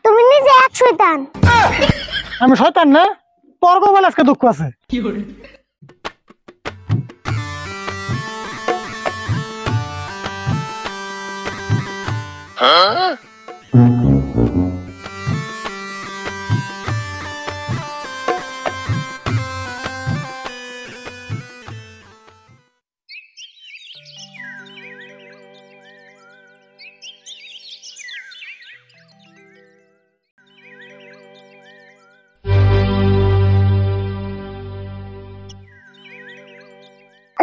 তুমি নিজে এক শয়তান। আমি শয়তান না, তোর কপালে আজকে দুঃখ আছে।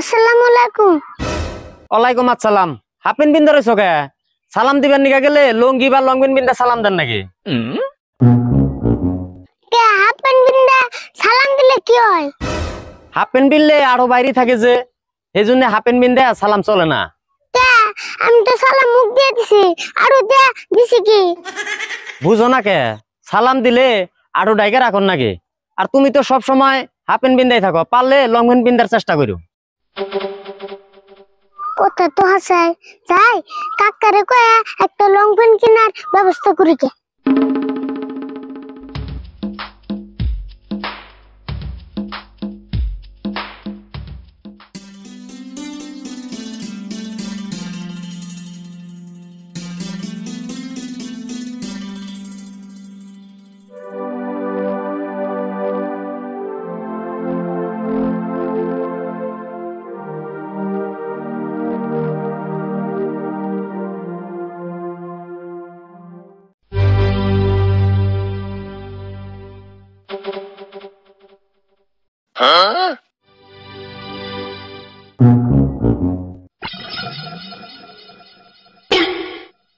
আসসালামু আলাইকুম। ওয়ালাইকুম আসসালাম। হাফ প্যান্ট বিন্দা রইছো কে? সালাম দিবেন নিকা গেলে লঙ্গি বা লং প্যান্ট বিন্দা সালাম দেন নাকি? কে হাফ প্যান্ট বিন্দা সালাম দিলে কি হয়? হাফ প্যান্ট বিনলে আরো বাইরে থাকে যে, এই জন্য হাফ প্যান্ট বিন্দা সালাম চলে না। কে আমি তো সালাম মুখ দিয়ে দিছি, আরো দে দিছি কি? বুঝো না কে? সালাম দিলে আরো ডাইকে রাখুন নাকি? আর তুমি তো সব সময় হাফ প্যান্ট বিন্দাই থাকো, পারলে লং প্যান্ট বিন্দার চেষ্টা করো। কথা তো হাসাই যাই, কাকারে কয়ে একটা লং প্যান্ট কেনার ব্যবস্থা করি কে।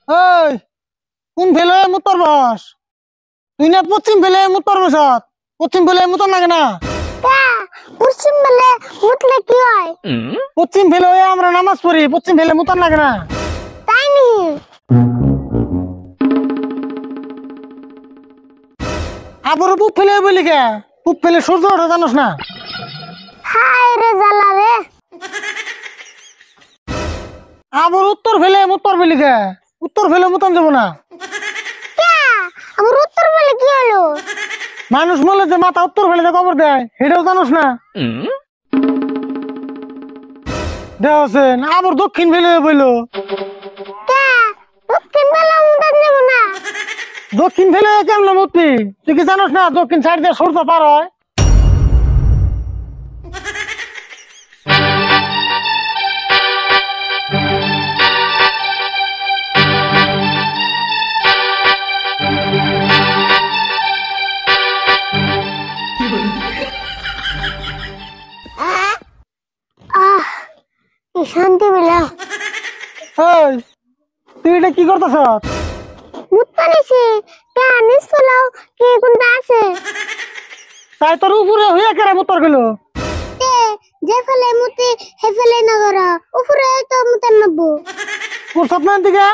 এই কোন ফেলে মুতর বস? তুই না পশ্চিম ফেলে মুতর বসত, পশ্চিম ফেলে মুতর লাগে না? কে পশ্চিম বেলে মুতলে কি হয়? পশ্চিম ফেলে আমরা নামাজ পড়ি, পশ্চিম ফেলে মুতর লাগে না? তাই নি? আবার পুপ ফেলে বলি কে? পুপ ফেলে সূর্য ওঠে জানোস না? হায় রে জ্বালা রে। আবার উত্তর ফেলে মুতর বলি কে? উত্তর ফেলে মুতন যাবো না? কে আমার উত্তর বেলে কি হলো? মানুষ বলে যে মাথা উত্তর ফেলে যে কবর দেয়, সেটাও জানোস না? দেওয়াছেন আবার দক্ষিণ ফেলে বইলো। কে দক্ষিণ বেলে মুতন যাব না? দক্ষিণ ফেলে কেমন মুতবি? তুই কি জানোস না দক্ষিণ সাইড দিয়ে সূর্য পার হয়? আহ কি শান্তি পেলাম। এই তুই এটা কি করতেছ? মুততে নিছি, কে নিচ তোলাও কে কোনটা আছে? তাই তোর উপরে হইয়া কেরা মুতর গেল? তে যে ফেলে মুতে হে ফেলে না করা, উপরে তো মুতেন নব্বো। তোর স্বপ্নের দিকে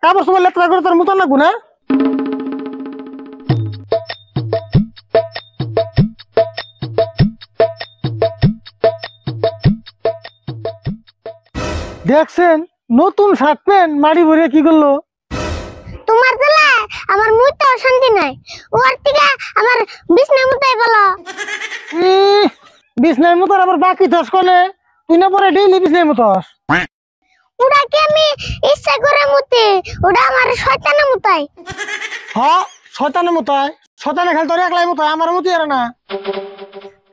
কাপড় সময় লেত্রা করে তোর মুতর লাগবো না? দেখছেন নতুন শার্ট প্যান্ট মাড়ি ভরে কি করলো? তোমার দিলে আমার মুইতে অশান্তি নাই, ওর থেকে আমার বিছনা মুতাই বলো। বিছনার মতর আবার বাকি থস কলে? তুই না পরে ডেইলি বিছনার মতস? ওটা কি আমি ইচ্ছা করে মুতে, ওটা আমার শয়তানে মুতাই। হ্যাঁ শয়তানের মতায়, শয়তানে খেল তোর একলাই মতায়, আমার মতি আর না।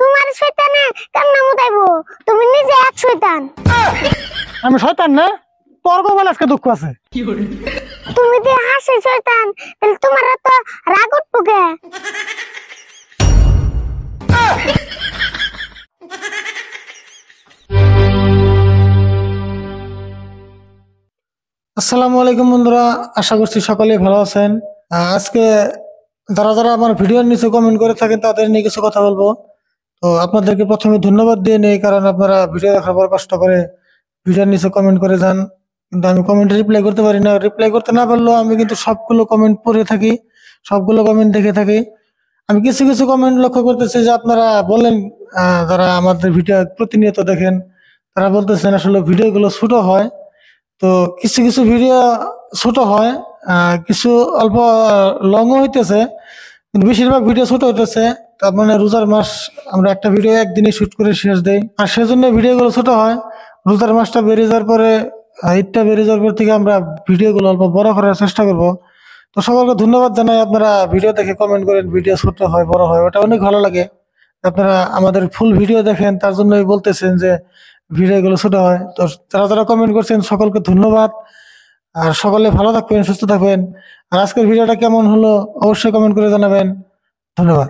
তোমার শয়তানে কেমনে মুতাইবো? তুমি নিজে এক শয়তান। আমি শয়তান না, তোর কপালে আজকে দুঃখ আছে। তুমি যে হাসি শয়তান, তাহলে তোমার তো রাগ উঠবো কে? আসসালামু আলাইকুম বন্ধুরা, আশা করছি সকলেই ভালো আছেন। আজকে যারা যারা আমার ভিডিওর নিচে কমেন্ট করে থাকেন তাদের নিয়ে কিছু কথা বলবো। তো আপনাদেরকে প্রথমে ধন্যবাদ দিয়ে নেই, কারণ আপনারা ভিডিও দেখার পর কষ্ট করে ভিডিওর নিচে কমেন্ট করে যান, কিন্তু আমি কমেন্টে রিপ্লাই করতে পারি না। রিপ্লাই করতে না পারলেও আমি কিন্তু সবগুলো কমেন্ট পড়ে থাকি, সবগুলো কমেন্ট দেখে থাকি। আমি কিছু কিছু কমেন্ট লক্ষ্য করতেছি যে আপনারা বলেন, যারা আমাদের ভিডিও প্রতিনিয়ত দেখেন তারা বলতেছেন আসলে ভিডিওগুলো ছোট হয়। তো কিছু কিছু ভিডিও ছোট হয়, কিছু অল্প লংও হইতেছে, কিন্তু বেশিরভাগ ভিডিও ছোট হইতেছে। তার মানে রোজার মাস আমরা একটা ভিডিও একদিনে শুট করে শেষ দেই, আর সেজন্য ভিডিওগুলো ছোট হয়। রোজার মাসটা বেরিয়ে যাওয়ার পরে, ঈদটা বেরিয়ে যাওয়ার পর থেকে আমরা ভিডিওগুলো অল্প বড় করার চেষ্টা করব। তো সকলকে ধন্যবাদ জানাই, আপনারা ভিডিও দেখে কমেন্ট করেন, ভিডিও ছোট হয় বড় হয়, ওটা অনেক ভালো লাগে। আপনারা আমাদের ফুল ভিডিও দেখেন, তার জন্যই বলতেছেন যে ভিডিওগুলো ছোট হয়। তো যারা যারা কমেন্ট করছেন সকলকে ধন্যবাদ। আর সকলে ভালো থাকবেন, সুস্থ থাকবেন। আর আজকের ভিডিওটা কেমন হলো অবশ্যই কমেন্ট করে জানাবেন। ধন্যবাদ।